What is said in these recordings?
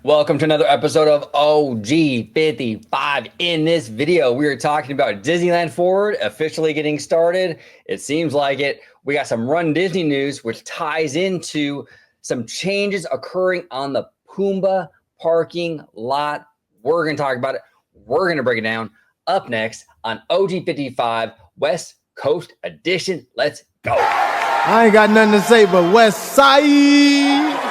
Welcome to another episode of OG55. In this video, we are talking about Disneyland Forward officially getting started. It seems like it. We got some Run Disney news, which ties into some changes occurring on the Pumbaa parking lot. We're going to talk about it. We're going to break it down up next on OG55 West Coast Edition. Let's go. I ain't got nothing to say but West Side.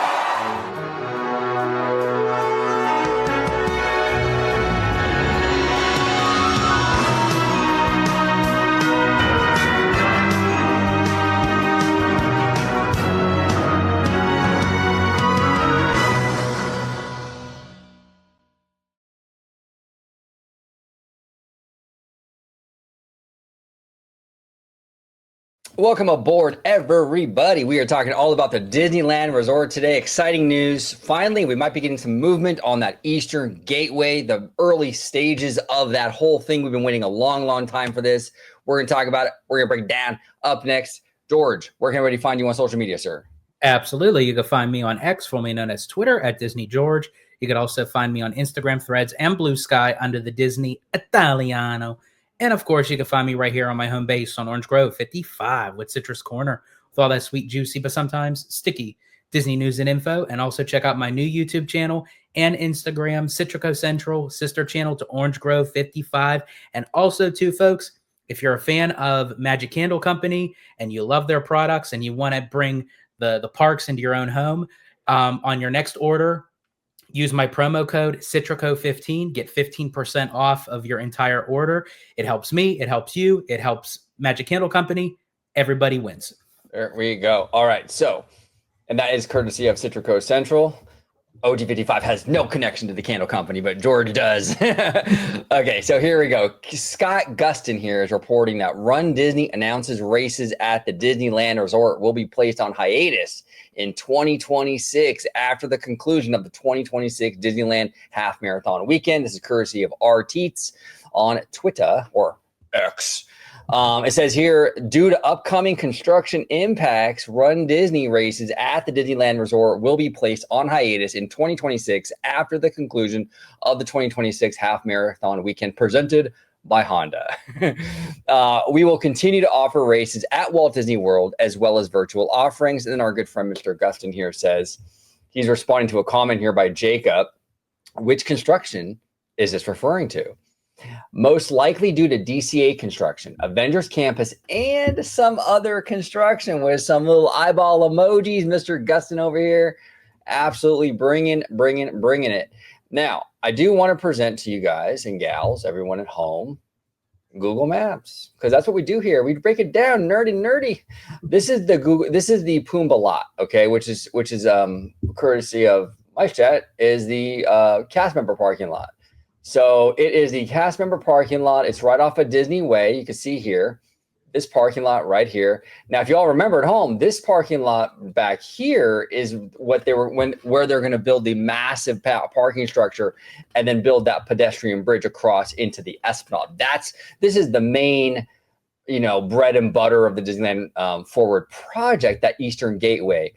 Welcome aboard, everybody. We are talking all about the Disneyland Resort today. Exciting news. Finally, we might be getting some movement on that Eastern Gateway, the early stages of that whole thing. We've been waiting a long, long time for this. We're going to talk about it. We're going to break it down. Up next, George, where can everybody find you on social media, sir? Absolutely. You can find me on X, formerly known as Twitter, at Disney George. You can also find me on Instagram, Threads, and Blue Sky under the Disney Italiano. And of course, you can find me right here on my home base on Orange Grove 55 with Citrus Corner with all that sweet, juicy, but sometimes sticky Disney news and info. And also check out my new YouTube channel and Instagram, Citrico Central, sister channel to Orange Grove 55. And also, too, folks, if you're a fan of Magic Candle Company and you love their products and you want to bring the parks into your own home, on your next order, use my promo code Citrico15, get 15% off of your entire order. It helps me, it helps you, it helps Magic Candle Company. Everybody wins. There we go. All right. So, and that is courtesy of Citrico Central. OG55 has no connection to the candle company, but George does. Okay, so here we go. Scott Gustin here is reporting that Run Disney announces races at the Disneyland Resort will be placed on hiatus in 2026 after the conclusion of the 2026 Disneyland Half Marathon Weekend. This is courtesy of R Teets on Twitter, or X. It says here, due to upcoming construction impacts, Run Disney races at the Disneyland Resort will be placed on hiatus in 2026 after the conclusion of the 2026 Half Marathon Weekend presented by Honda. We will continue to offer races at Walt Disney World as well as virtual offerings. And then our good friend Mr. Gustin here says, he's responding to a comment here by Jacob. Which construction is this referring to? Most likely due to DCA construction, Avengers Campus, and some other construction with some little eyeball emojis. Mr. Gustin over here, absolutely bringing it. Now, I do want to present to you guys and gals, everyone at home, Google Maps, because that's what we do here. We break it down, nerdy. This is the Pumbaa lot, okay, which is courtesy of Mice Chat, is the cast member parking lot. So it is the cast member parking lot. It's right off of Disney Way. You can see here, this parking lot right here. Now, if you all remember at home, this parking lot back here is what where they're going to build the massive parking structure and then build that pedestrian bridge across into the Esplanade. This is the main, bread and butter of the Disneyland Forward project, that Eastern Gateway.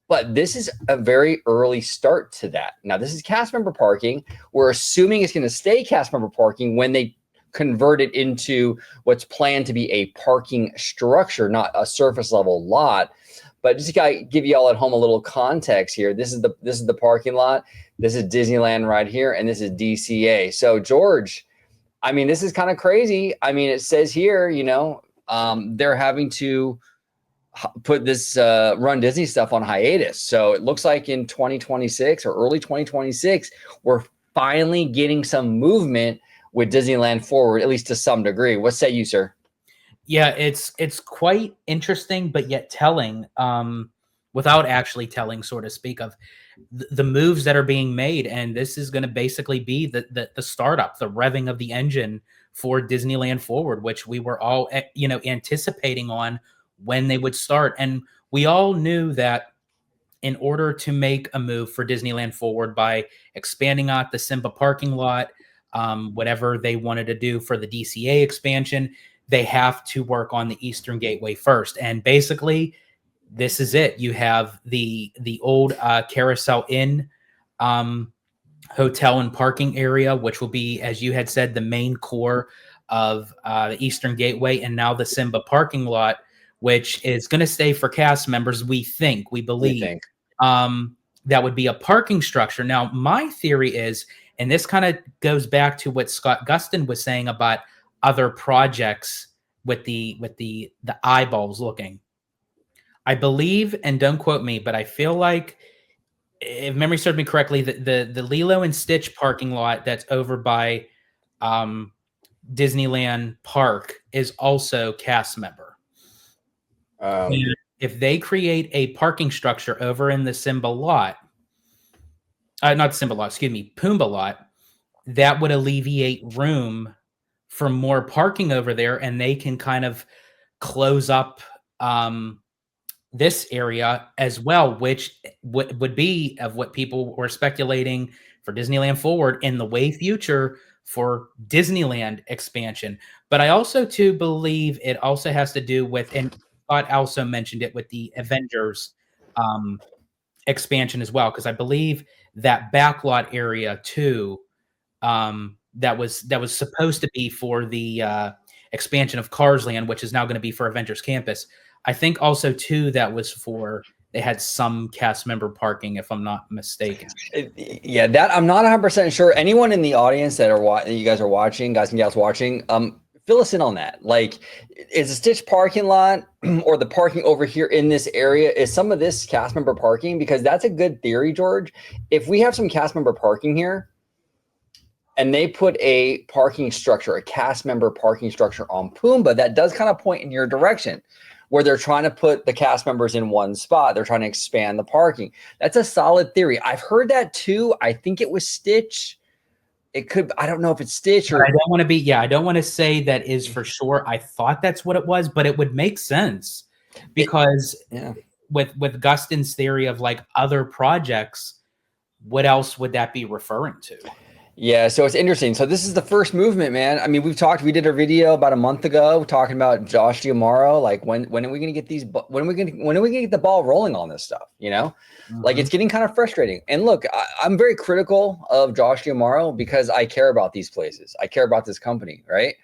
But this is a very early start to that. Now, this is cast member parking. We're assuming it's going to stay cast member parking when they convert it into what's planned to be a parking structure, not a surface level lot. But just to give you all at home a little context here, this is the parking lot. This is Disneyland right here, and this is DCA. So, George, I mean, this is kind of crazy. I mean, it says here, they're having to put this Run Disney stuff on hiatus. So it looks like in 2026 or early 2026, we're finally getting some movement with Disneyland Forward, at least to some degree. What say you, sir? Yeah, it's quite interesting, but yet telling, without actually telling, so to speak, of the moves that are being made. And this is going to basically be the startup, the revving of the engine for Disneyland Forward, which we were all, anticipating on when they would start. And we all knew that in order to make a move for Disneyland Forward by expanding out the Simba parking lot, whatever they wanted to do for the DCA expansion, they have to work on the Eastern Gateway first. And basically, this is it. You have the old Carousel Inn hotel and parking area, which will be, as you had said, the main core of the Eastern Gateway, and now the Simba parking lot, which is going to stay for cast members. We believe. That would be a parking structure. Now, my theory is, and this kind of goes back to what Scott Gustin was saying about other projects with the eyeballs looking. I believe, and don't quote me, but I feel like, if memory serves me correctly, the Lilo and Stitch parking lot that's over by Disneyland Park is also cast member. And if they create a parking structure over in the Simba lot, not Simba lot, excuse me, Pumbaa lot, that would alleviate room for more parking over there, and they can kind of close up this area as well, which would be of what people were speculating for Disneyland Forward in the way future for Disneyland expansion. But I also too believe it also has to do with, and Scott also mentioned it, with the Avengers expansion as well, because I believe that backlot area too, that was supposed to be for the expansion of Cars Land, which is now going to be for Avengers Campus. I think also too that was for, they had some cast member parking, if I'm not mistaken. Yeah, that I'm not 100% sure. Anyone in the audience that you guys are watching, guys and gals watching, fill us in on that. Like, is the Stitch parking lot or the parking over here in this area, is some of this cast member parking? Because that's a good theory, George. If we have some cast member parking here and they put a parking structure, a cast member parking structure on Pumbaa, that does kind of point in your direction, where they're trying to put the cast members in one spot. They're trying to expand the parking. That's a solid theory. I've heard that too. I think it was Stitch. It could, I don't know if it's Stitch or. I don't want to be, I don't want to say that is for sure. I thought that's what it was, but it would make sense because with Gustin's theory of like other projects, what else would that be referring to? Yeah, so it's interesting. So this is the first movement, man. I mean, we did a video about a month ago talking about Josh Giamaro. Like, when are we going to get these? When are we going to get the ball rolling on this stuff? You know, like, it's getting kind of frustrating. And look, I'm very critical of Josh Giamaro because I care about these places. I care about this company, right?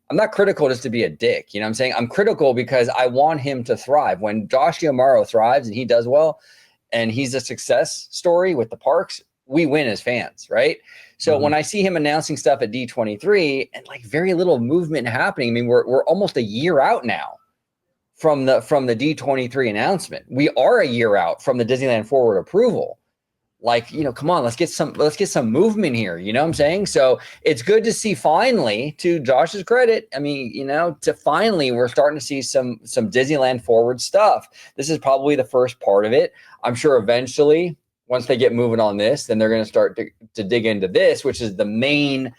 I'm not critical just to be a dick. You know what I'm saying? I'm critical because I want him to thrive. When Josh Giamaro thrives and he does well, and he's a success story with the parks, we win as fans, right? So when I see him announcing stuff at D23 and like very little movement happening, I mean, we're almost a year out now from the D23 announcement. We are a year out from the Disneyland Forward approval. Like, you know, come on, let's get some movement here. You know what I'm saying? So it's good to see, finally, to Josh's credit, I mean, you know, to finally we're starting to see some Disneyland Forward stuff. This is probably the first part of it. I'm sure eventually, once they get moving on this, then they're going to start to dig into this, which is the main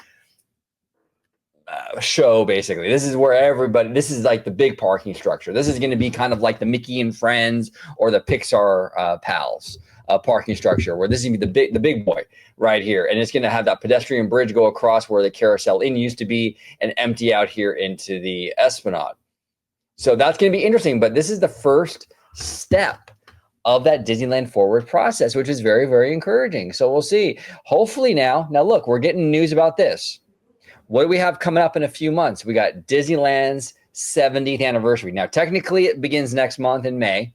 show, basically. This is where this is like the big parking structure. This is going to be kind of like the Mickey and Friends or the Pixar Pals parking structure, where this is going to be the big boy right here. And it's going to have that pedestrian bridge go across where the Carousel Inn used to be and empty out here into the Esplanade. So that's going to be interesting. But this is the first step of that Disneyland Forward process, which is very, very encouraging. So we'll see. Hopefully now look, we're getting news about this. What do we have coming up in a few months? We got Disneyland's 70th anniversary. Now, technically it begins next month in May,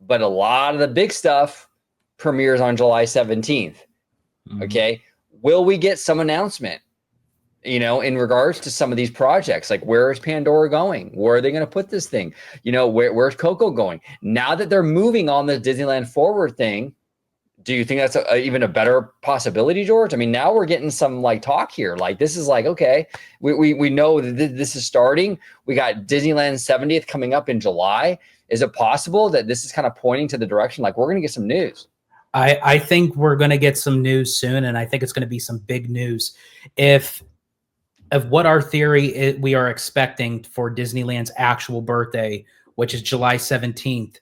but a lot of the big stuff premieres on July 17th. Okay. Will we get some announcement, you know, in regards to some of these projects? Like, where is Pandora going? Where are they going to put this thing? You know, where's Coco going? Now that they're moving on the Disneyland Forward thing, do you think that's even a better possibility, George? I mean, now we're getting some like talk here. Like, this is like, okay, we know that this is starting. We got Disneyland 70th coming up in July. Is it possible that this is kind of pointing to the direction, like, we're going to get some news? I think we're going to get some news soon, and I think it's going to be some big news. Of what our theory is, we are expecting for Disneyland's actual birthday, which is July 17th.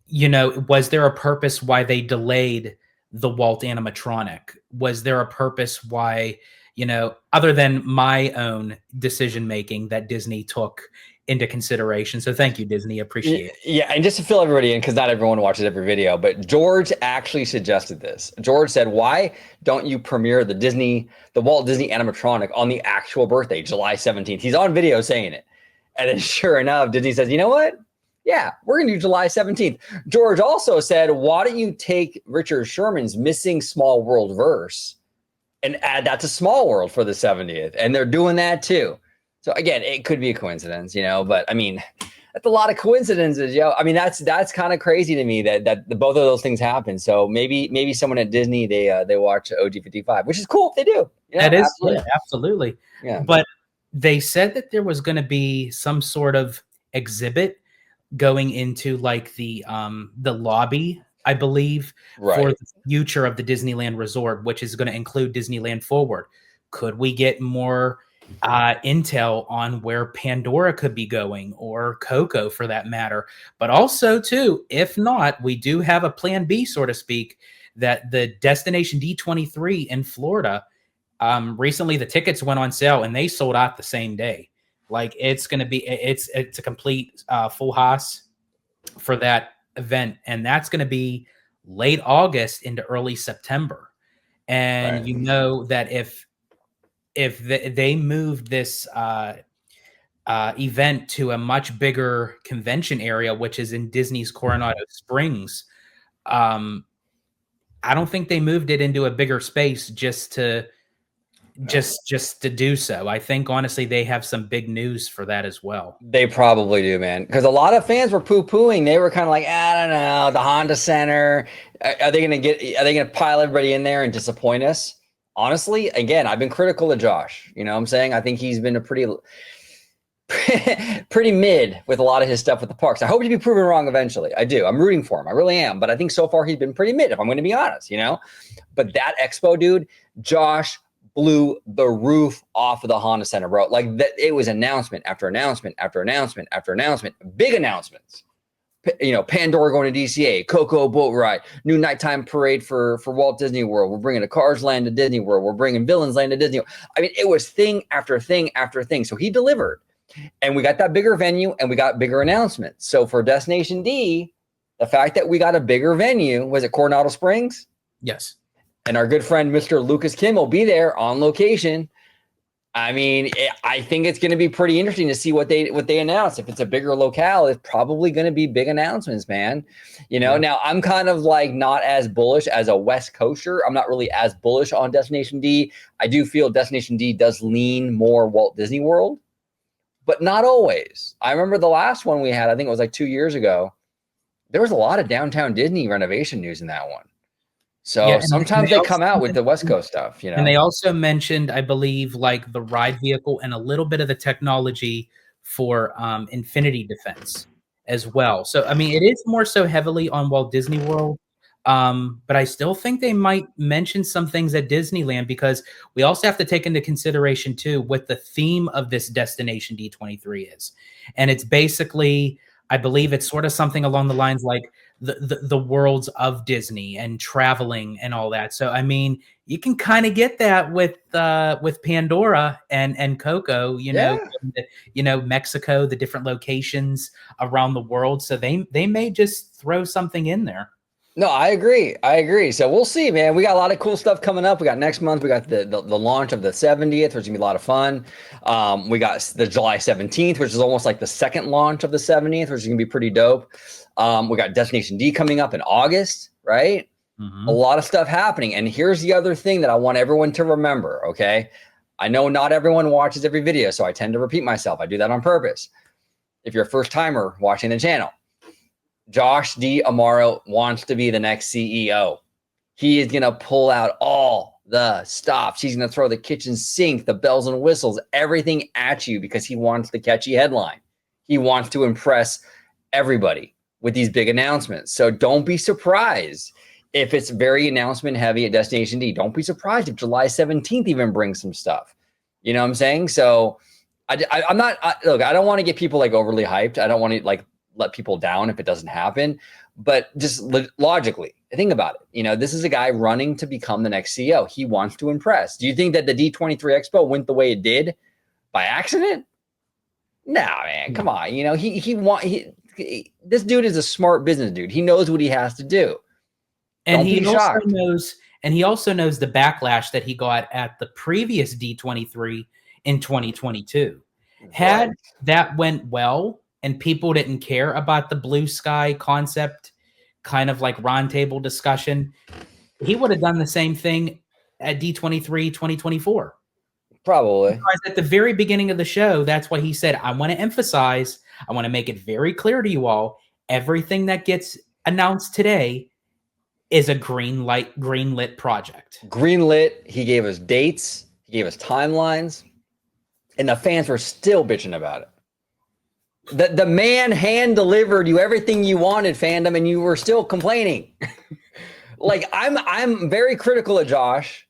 You know, was there a purpose why they delayed the Walt animatronic? Was there a purpose why, you know, other than my own decision making that Disney took into consideration. So thank you, Disney. Appreciate it. Yeah, and just to fill everybody in, because not everyone watches every video, but George actually suggested this. George said, "Why don't you premiere the Walt Disney animatronic on the actual birthday, July 17th?" He's on video saying it, and then sure enough, Disney says, "You know what? Yeah, we're gonna do July 17th." George also said, "Why don't you take Richard Sherman's Missing Small World verse and add that to Small World for the 70th?" And they're doing that too. So again, it could be a coincidence, but I mean, that's a lot of coincidences, yo. I mean, that's kind of crazy to me that both of those things happen. So maybe someone at Disney they watch OG55, which is cool if they do. That is absolutely. Yeah. But they said that there was going to be some sort of exhibit going into like the lobby, I believe, for the future of the Disneyland Resort, which is going to include Disneyland Forward. Could we get more intel on where Pandora could be going, or Coco for that matter? But also too, if not, we do have a plan B, so to speak, that the Destination D23 in Florida, recently the tickets went on sale and they sold out the same day. Like it's a complete full house for that event, and that's going to be late August into early September. And you know that if they moved this event to a much bigger convention area, which is in Disney's Coronado Springs, I don't think they moved it into a bigger space just to do so. I think honestly they have some big news for that as well. They probably do, man, because a lot of fans were poo-pooing. They were kind of like, I don't know, the Honda Center, are they gonna pile everybody in there and disappoint us? Honestly, again, I've been critical of Josh. You know what I'm saying? I think he's been a pretty mid with a lot of his stuff with the parks. I hope to be proven wrong eventually. I do. I'm rooting for him. I really am. But I think so far he's been pretty mid, if I'm going to be honest, But that expo, dude, Josh blew the roof off of the Honda Center, bro. Like that, it was announcement after announcement after announcement after announcement, big announcements. Pandora going to DCA, Coco boat ride, new nighttime parade for Walt Disney World. We're bringing a Cars Land to Disney World. We're bringing Villains Land to Disney World. I mean, it was thing after thing after thing. So he delivered, and we got that bigger venue and we got bigger announcements. So for Destination D, the fact that we got a bigger venue, was it Coronado Springs? Yes. And our good friend, Mr. Lucas Kim, will be there on location. I mean, I think it's going to be pretty interesting to see what they announce. If it's a bigger locale, it's probably going to be big announcements, man. Now I'm kind of like not as bullish as a West Coaster. I'm not really as bullish on Destination D. I do feel Destination D does lean more Walt Disney World, but not always. I remember the last one we had, I think it was like 2 years ago. There was a lot of downtown Disney renovation news in that one. So sometimes they come out with the West Coast stuff, And they also mentioned, I believe, like the ride vehicle and a little bit of the technology for Infinity Defense as well. So, I mean, it is more so heavily on Walt Disney World. But I still think they might mention some things at Disneyland, because we also have to take into consideration, too, what the theme of this Destination D23 is. And it's basically, I believe it's sort of something along the lines like the worlds of Disney and traveling and all that. So I mean, you can kind of get that with Pandora and Coco, Mexico, the different locations around the world. So they may just throw something in there. No, I agree. So we'll see, man. We got a lot of cool stuff coming up. We got next month. We got the launch of the 70th, which is gonna be a lot of fun. We got the July 17th, which is almost like the second launch of the 70th, which is gonna be pretty dope. We got Destination D coming up in August, right? Mm-hmm. A lot of stuff happening. And here's the other thing that I want everyone to remember, okay? I know not everyone watches every video, so I tend to repeat myself. I do that on purpose. If you're a first timer watching the channel, Josh D. Amaro wants to be the next CEO. He is going to pull out all the stops. He's going to throw the kitchen sink, the bells and whistles, everything at you, because he wants the catchy headline. He wants to impress everybody with these big announcements. So don't be surprised if it's very announcement heavy at Destination D. Don't be surprised if July 17th even brings some stuff. You know what I'm saying? So I'm not, look, I don't want to get people like overly hyped. I don't want to like let people down if it doesn't happen, but just logically think about it. This is a guy running to become the next CEO. He wants to impress. Do you think that the D23 Expo went the way it did by accident? Nah, man, come on. You know, this dude is a smart business dude. He knows what he has to do. And Don't be shocked. he also knows the backlash that he got at the previous D23 in 2022. Had Right. that went well and people didn't care about the blue sky concept, kind of like round table discussion, he would have done the same thing at D23 2024. Probably. Because at the very beginning of the show, that's why he said, I want to make it very clear to you all, everything that gets announced today is a greenlit project. Greenlit. He gave us dates. He gave us timelines. And the fans were still bitching about it. The man hand delivered you everything you wanted, fandom, and you were still complaining. Like, I'm very critical of Josh.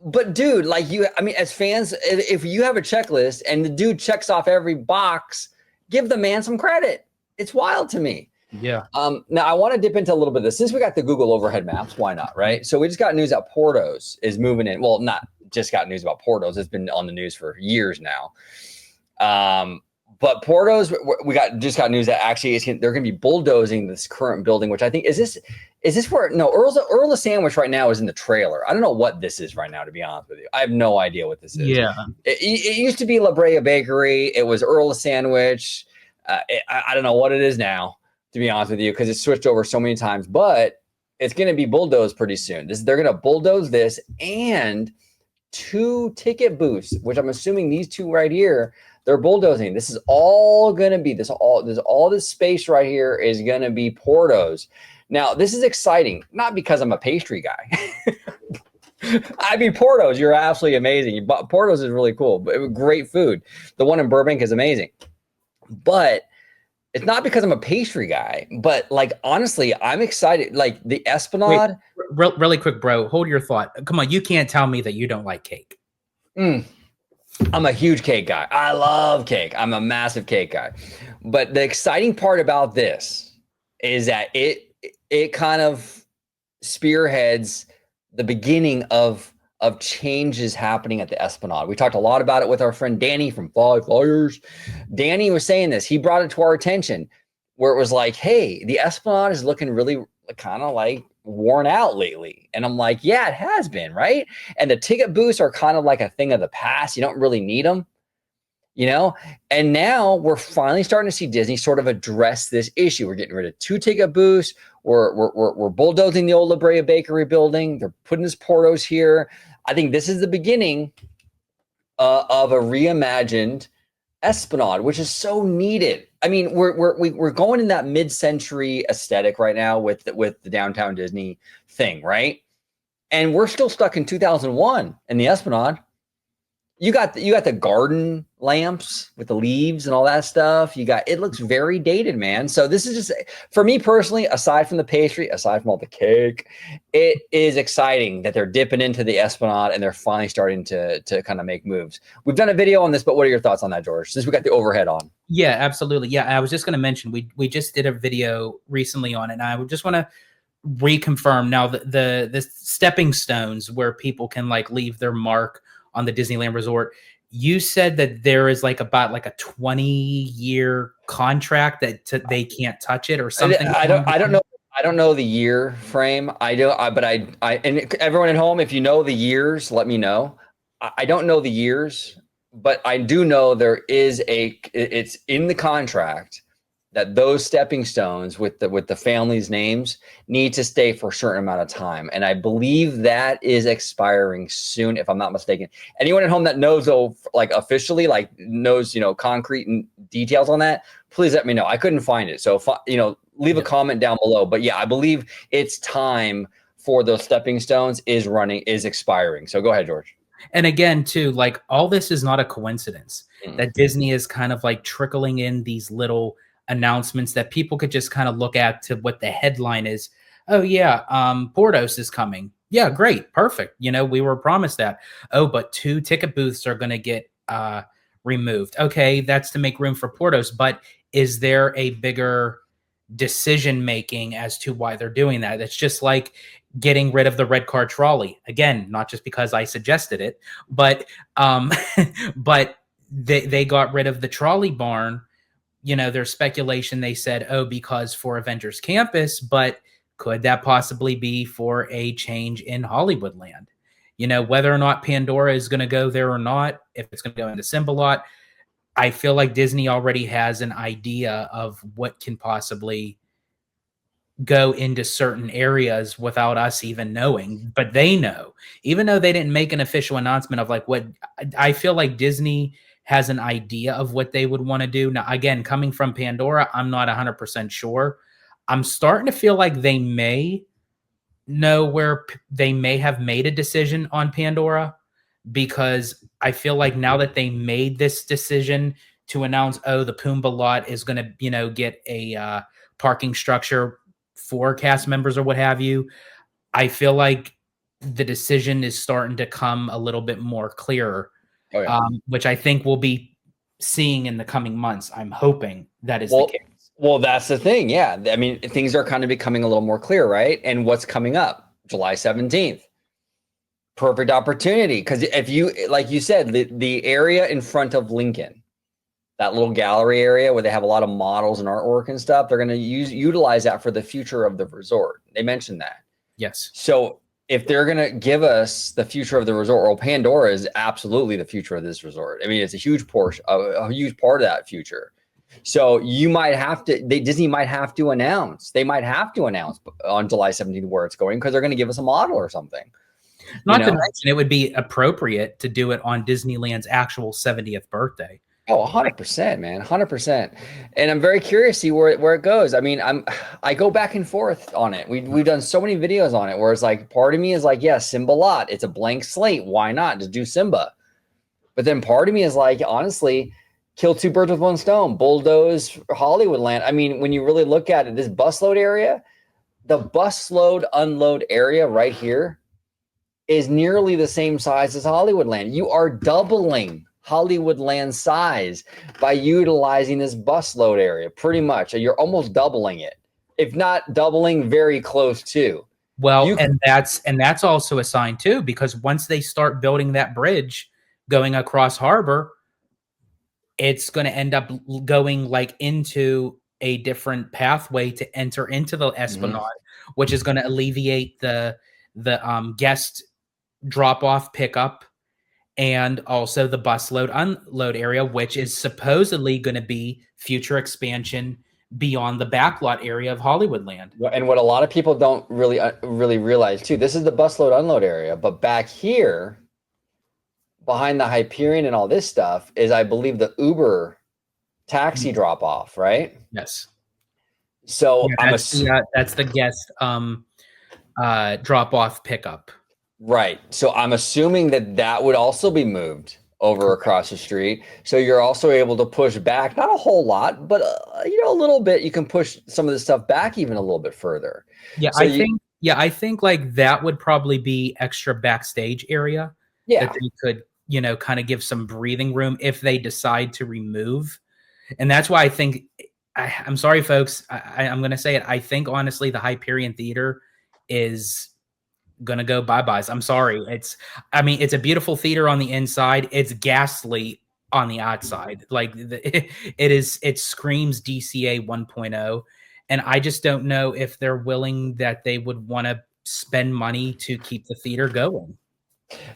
But dude, like as fans, if you have a checklist and the dude checks off every box, give the man some credit. It's wild to me. Yeah. Now I want to dip into a little bit of this. Since we got the Google overhead maps, why not, right? So we just got news that Porto's is moving in. Well, not just got news about Porto's. It's been on the news for years now. But Porto's, we just got news that actually they're going to be bulldozing this current building, which I think is this where Earl's Sandwich right now is in the trailer. I don't know what this is right now, to be honest with you. I have no idea what this is. Yeah. It used to be La Brea Bakery. It was Earl's Sandwich. I don't know what it is now, to be honest with you, because it's switched over so many times. But it's going to be bulldozed pretty soon. They're going to bulldoze this and 2 ticket booths, which I'm assuming these 2 right here. They're bulldozing. This is all going to be all this space right here is going to be Porto's. Now, this is exciting, not because I'm a pastry guy. I mean, Porto's, you're absolutely amazing. Porto's is really cool, but great food. The one in Burbank is amazing. But it's not because I'm a pastry guy, but like, honestly, I'm excited. Like the Esplanade. Wait, really quick, bro, hold your thought. Come on, you can't tell me that you don't like cake. I'm a huge cake guy. I love cake. I'm a massive cake guy. But the exciting part about this is that it kind of spearheads the beginning of changes happening at the Esplanade. We talked a lot about it with our friend Danny from Five Flyers. Danny was saying this. He brought it to our attention where it was like, hey, the Esplanade is looking really kind of like worn out lately. And I'm like, yeah, it has been, right? And the ticket booths are kind of like a thing of the past. You don't really need them, you know? And now we're finally starting to see Disney sort of address this issue. We're getting rid of 2 ticket booths. We're bulldozing the old La Brea Bakery building. They're putting this Porto's here. I think this is the beginning of a reimagined Esplanade, which is so needed. I mean, we're going in that mid-century aesthetic right now with the downtown Disney thing, right? And we're still stuck in 2001 in the Esplanade. You got the garden lamps with the leaves and all that stuff. It looks very dated, man. So this is just, for me personally, aside from the pastry, aside from all the cake, it is exciting that they're dipping into the Esplanade and they're finally starting to kind of make moves. We've done a video on this, but what are your thoughts on that, George? Since we got the overhead on. Yeah, absolutely. Yeah, I was just going to mention we just did a video recently on it, and I would just want to reconfirm now the stepping stones where people can like leave their mark on the Disneyland Resort. You said that there is like about like a 20-year contract that they can't touch it or something. I don't know. I don't know the year frame. But and everyone at home, if you know the years, let me know. I don't know the years, but I do know it's in the contract that those stepping stones with the family's names need to stay for a certain amount of time. And I believe that is expiring soon, if I'm not mistaken. Anyone at home that knows, though, like officially, like knows, concrete details on that, please let me know. I couldn't find it. So, leave a comment down below. But yeah, I believe it's time for those stepping stones is expiring. So go ahead, George. And again, too, like all this is not a coincidence that Disney is kind of like trickling in these little announcements that people could just kind of look at to what the headline is. Oh yeah, Porto's is coming. Yeah, great, perfect. We were promised that. Oh, but 2 ticket booths are going to get removed. Okay, that's to make room for Porto's. But is there a bigger decision making as to why they're doing that? It's just like getting rid of the red car trolley. Again, not just because I suggested it, but but they got rid of the trolley barn. There's speculation they said, oh, because for Avengers Campus, but could that possibly be for a change in Hollywoodland? Whether or not Pandora is going to go there or not, if it's going to go into Symbolot, I feel like Disney already has an idea of what can possibly go into certain areas without us even knowing, but they know, even though they didn't make an official announcement of like what I feel like Disney has an idea of what they would want to do. Now, again, coming from Pandora, I'm not 100% sure. I'm starting to feel like they may know where they may have made a decision on Pandora, because I feel like now that they made this decision to announce, oh, the Pumbaa lot is going to, get a parking structure for cast members or what have you, I feel like the decision is starting to come a little bit more clearer, which I think we'll be seeing in the coming months. I'm hoping that is the case. Well, that's the thing. Yeah. I mean, things are kind of becoming a little more clear, right? And what's coming up? July 17th. Perfect opportunity. Because if you, like you said, the area in front of Lincoln, that little gallery area where they have a lot of models and artwork and stuff, they're going to utilize that for the future of the resort. They mentioned that. Yes. So if they're going to give us the future of the resort, well, Pandora is absolutely the future of this resort. I mean, it's a huge portion, a huge part of that future. So you might have to, Disney might have to announce, they might have to announce on July 17th where it's going, because they're going to give us a model or something. Not to mention, it would be appropriate to do it on Disneyland's actual 70th birthday. Oh, 100%, man, 100%. And I'm very curious to see where it goes. I mean, I go back and forth on it. We've done so many videos on it where it's like, part of me is like, yeah, Simba lot. It's a blank slate. Why not just do Simba? But then part of me is like, honestly, kill two birds with one stone, bulldoze Hollywoodland. I mean, when you really look at it, this busload area, the busload unload area right here is nearly the same size as Hollywoodland. You are doubling Hollywoodland size by utilizing this busload area. Pretty much, you're almost doubling it, if not doubling, very close to. Well, and that's also a sign too, because once they start building that bridge going across harbor, it's going to end up going like into a different pathway to enter into the Esplanade, which is going to alleviate the guest drop off pickup, and also the busload unload area, which is supposedly going to be future expansion beyond the backlot area of Hollywoodland. And what a lot of people don't really realize too, this is the busload unload area, but back here behind the Hyperion and all this stuff is, I believe, the Uber taxi drop off, right? Yes. So yeah, that's the guest drop off pickup. Right. So I'm assuming that would also be moved over across the street. So you're also able to push back, not a whole lot, but a little bit. You can push some of the stuff back even a little bit further. Yeah, so I think like that would probably be extra backstage area. Yeah. That they could, kind of give some breathing room if they decide to remove. And that's why I think, I'm sorry, folks, I'm going to say it. I think honestly, the Hyperion Theater is gonna go bye-byes. I'm sorry. It's a beautiful theater on the inside. It's ghastly on the outside. Like it screams DCA 1.0. And I just don't know if they're willing, that they would want to spend money to keep the theater going.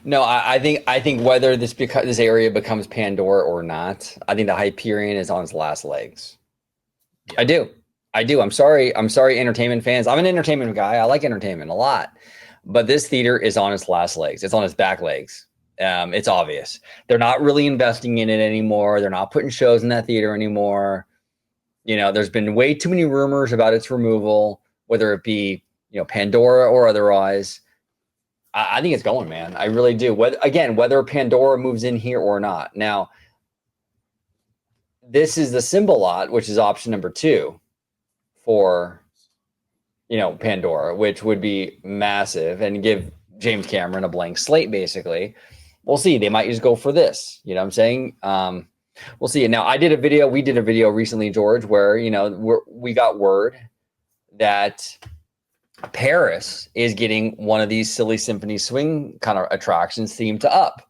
No, I think whether this area becomes Pandora or not, I think the Hyperion is on its last legs. Yeah. I do. I'm sorry, entertainment fans. I'm an entertainment guy. I like entertainment a lot. But this theater is on its last legs. It's on its back legs. It's obvious. They're not really investing in it anymore. They're not putting shows in that theater anymore. There's been way too many rumors about its removal, whether it be, Pandora or otherwise. I think it's going, man. I really do. Whether Pandora moves in here or not. Now, this is the Symbol lot, which is option number 2 for Pandora, which would be massive and give James Cameron a blank slate, basically. We'll see. They might just go for this. You know what I'm saying? We'll see. Now, we did a video recently, George, where, we got word that Paris is getting one of these silly symphony swing kind of attractions themed to Up.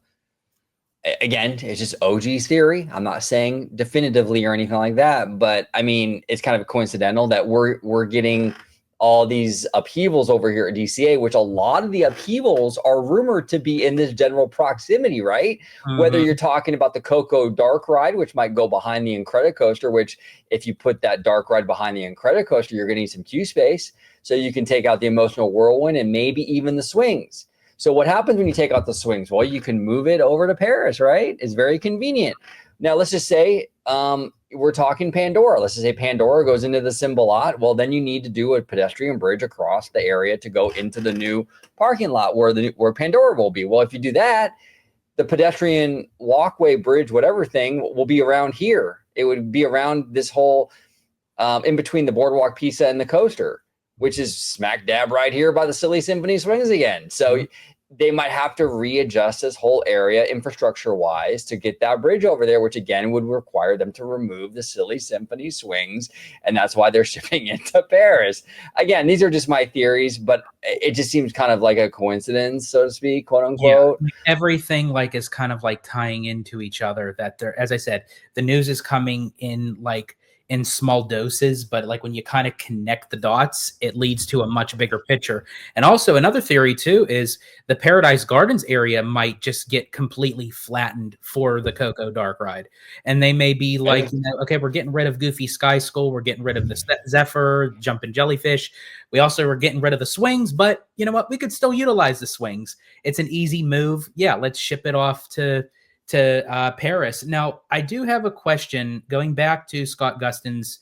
again, it's just OG's theory. I'm not saying definitively or anything like that, but I mean, it's kind of coincidental that we're getting all these upheavals over here at DCA, which a lot of the upheavals are rumored to be in this general proximity, right? Whether you're talking about the Coco Dark Ride, which might go behind the Incredicoaster, which if you put that dark ride behind the Incredicoaster, you're going to need some queue space. So you can take out the Emotional Whirlwind and maybe even the swings. So what happens when you take out the swings? Well, you can move it over to Paris, right? It's very convenient. Now, let's just say we're talking Pandora. Let's just say Pandora goes into the symbol lot. Well, then you need to do a pedestrian bridge across the area to go into the new parking lot where Pandora will be. Well, if you do that, the pedestrian walkway bridge, whatever thing, will be around here. It would be around this whole in between the Boardwalk Pizza and the coaster, which is smack dab right here by the Silly Symphony swings again. So they might have to readjust this whole area infrastructure wise to get that bridge over there, which again would require them to remove the Silly Symphony swings. And that's why they're shipping it to Paris. Again, these are just my theories, but it just seems kind of like a coincidence, so to speak, quote unquote. Yeah, everything like is kind of like tying into each other, that they're, as I said, the news is coming in like in small doses, but like when you kind of connect the dots, it leads to a much bigger picture. And also another theory too is the Paradise Gardens area might just get completely flattened for the Coco Dark Ride. And they may be like, you know, okay, we're getting rid of Goofy Sky Skull, we're getting rid of the Zephyr, Jumpin' Jellyfish. We also are getting rid of the swings, but you know what? We could still utilize the swings. It's an easy move. Yeah, let's ship it off to Paris. Now, I do have a question going back to Scott Gustin's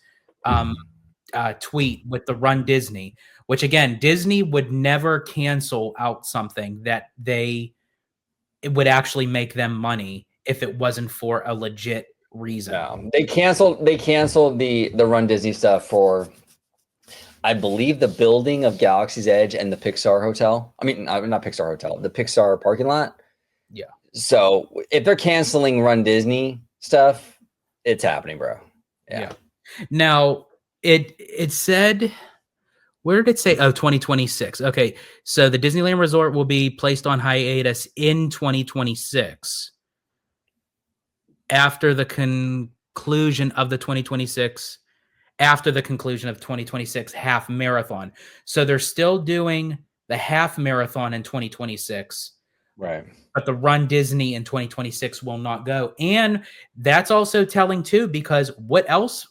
tweet with the Run Disney, which again, Disney would never cancel out something that it would actually make them money if it wasn't for a legit reason. No, they canceled the Run Disney stuff for, I believe, the building of Galaxy's Edge and the Pixar Hotel. I mean, not Pixar Hotel, the Pixar parking lot. Yeah. So if they're canceling Run Disney stuff, it's happening, bro. Yeah. Now it said, where did it say? Oh, 2026. Okay. So the Disneyland Resort will be placed on hiatus in 2026 after the conclusion of the 2026 half marathon. So they're still doing the half marathon in 2026. Right. But the Run Disney in 2026 will not go. And that's also telling too, because what else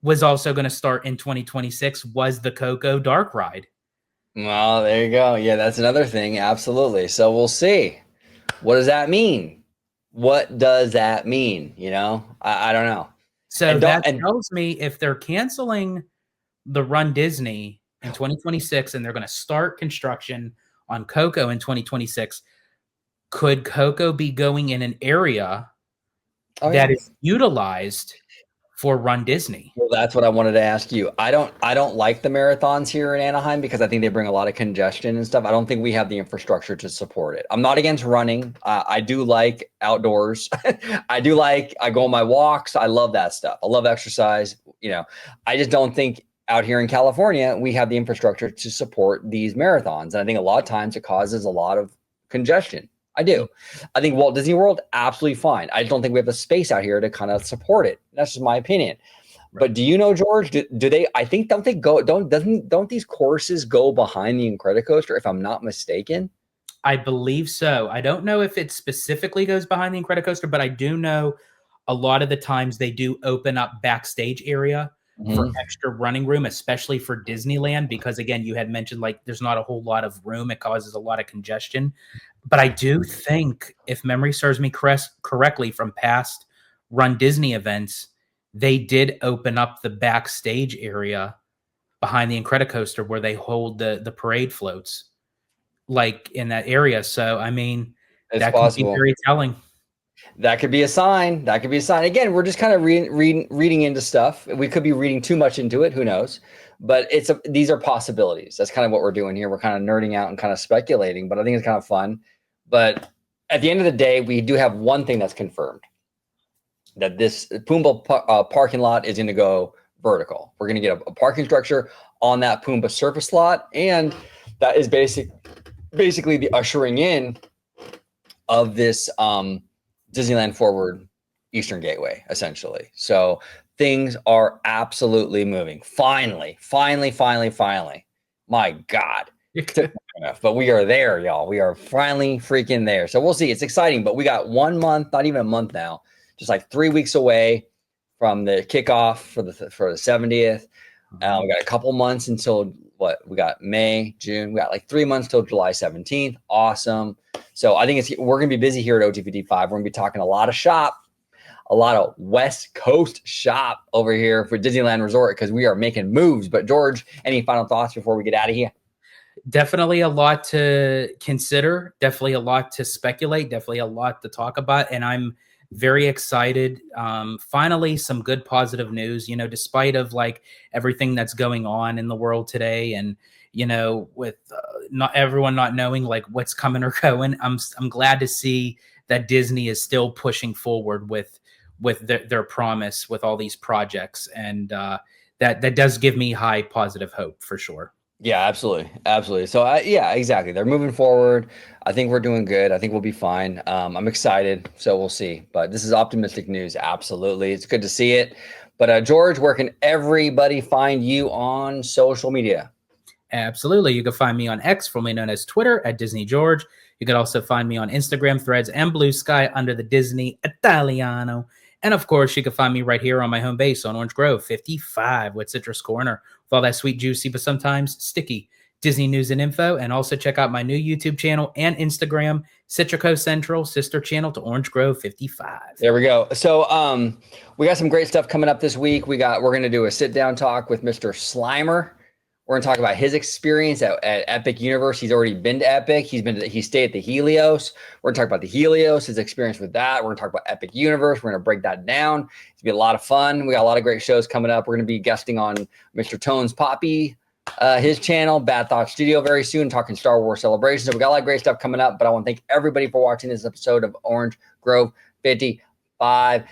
was also going to start in 2026 was the Coco Dark Ride. Well, there you go. Yeah, that's another thing. Absolutely. So we'll see. What does that mean? What does that mean? You know, I don't know. So that tells me if they're canceling the Run Disney in 2026 and they're going to start construction on Coco in 2026, could Coco be going in an area that is utilized for Run Disney? Well, that's what I wanted to ask you. I don't like the marathons here in Anaheim because I think they bring a lot of congestion and stuff. I don't think we have the infrastructure to support it. I'm not against running. I do like outdoors. I go on my walks. I love that stuff. I love exercise. You know, I just don't think out here in California we have the infrastructure to support these marathons. And I think a lot of times it causes a lot of congestion. I do. I think Walt Disney World, absolutely fine. I don't think we have the space out here to kind of support it. That's just my opinion. Right. But do you know, George, do they, I think, don't these courses go behind the Incredicoaster, if I'm not mistaken? I believe so. I don't know if it specifically goes behind the Incredicoaster, but I do know a lot of the times they do open up backstage area for extra running room, especially for Disneyland, because again, you had mentioned like there's not a whole lot of room. It causes a lot of congestion. But I do think, if memory serves me correctly from past Run Disney events, they did open up the backstage area behind the Incredicoaster where they hold the parade floats, like in that area. So, I mean, that could be very telling. That could be a sign. That could be a sign. Again, we're just kind of reading into stuff. We could be reading too much into it. Who knows? But these are possibilities. That's kind of what we're doing here. We're kind of nerding out and kind of speculating, but I think it's kind of fun. But at the end of the day, we do have one thing that's confirmed, that this Pumbaa parking lot is going to go vertical. We're going to get a parking structure on that Pumbaa surface lot, and that is basically the ushering in of this Disneyland Forward Eastern Gateway, essentially. So things are absolutely moving. Finally. My God. Took long enough, but we are there, y'all. We are finally freaking there. So we'll see. It's exciting, but we got 1 month, not even a month now, just like 3 weeks away from the kickoff for the 70th. We got a couple months until we got May, June. We got like 3 months till July 17th. Awesome. So I think we're going to be busy here at OT55. We're going to be talking a lot of shop, a lot of West Coast shop over here for Disneyland Resort because we are making moves. But George, any final thoughts before we get out of here? Definitely a lot to consider, definitely a lot to speculate, definitely a lot to talk about. And I'm very excited. Finally, some good positive news, despite of like everything that's going on in the world today. And, with not everyone not knowing like what's coming or going, I'm glad to see that Disney is still pushing forward with their promise with all these projects. And that does give me high positive hope for sure. Yeah, absolutely. So yeah, exactly. They're moving forward. I think we're doing good. I think we'll be fine. I'm excited, so we'll see. But this is optimistic news. Absolutely, it's good to see it. But George, where can everybody find you on social media? Absolutely, you can find me on X, formerly known as Twitter, at Disney George. You can also find me on Instagram, Threads, and Blue Sky under the Disney Italiano. And of course, you can find me right here on my home base on Orange Grove 55 with Citrus Corner with all that sweet, juicy, but sometimes sticky Disney news and info. And also check out my new YouTube channel and Instagram, Citrico Central, sister channel to Orange Grove 55. There we go. So we got some great stuff coming up this week. We're going to do a sit down talk with Mr. Slimer. We're going to talk about his experience at Epic Universe. He's already been to Epic. He stayed at the Helios. We're going to talk about the Helios, his experience with that. We're going to talk about Epic Universe. We're going to break that down. It's going to be a lot of fun. We got a lot of great shows coming up. We're going to be guesting on Mr. Tone's Poppy, his channel, Bad Thought Studio very soon, talking Star Wars Celebration. So we got a lot of great stuff coming up, but I want to thank everybody for watching this episode of Orange Grove 55.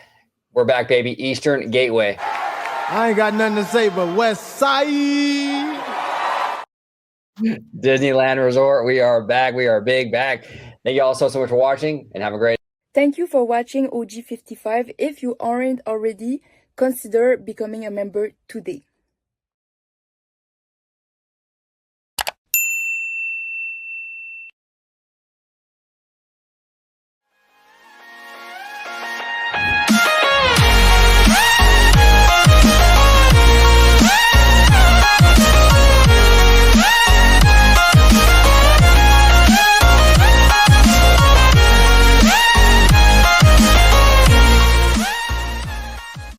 We're back, baby. Eastern Gateway. I ain't got nothing to say but West Side. Disneyland Resort. We are back. We are big back. Thank you all so much for watching and have a great. Thank you for watching OG55. If you aren't already, consider becoming a member today.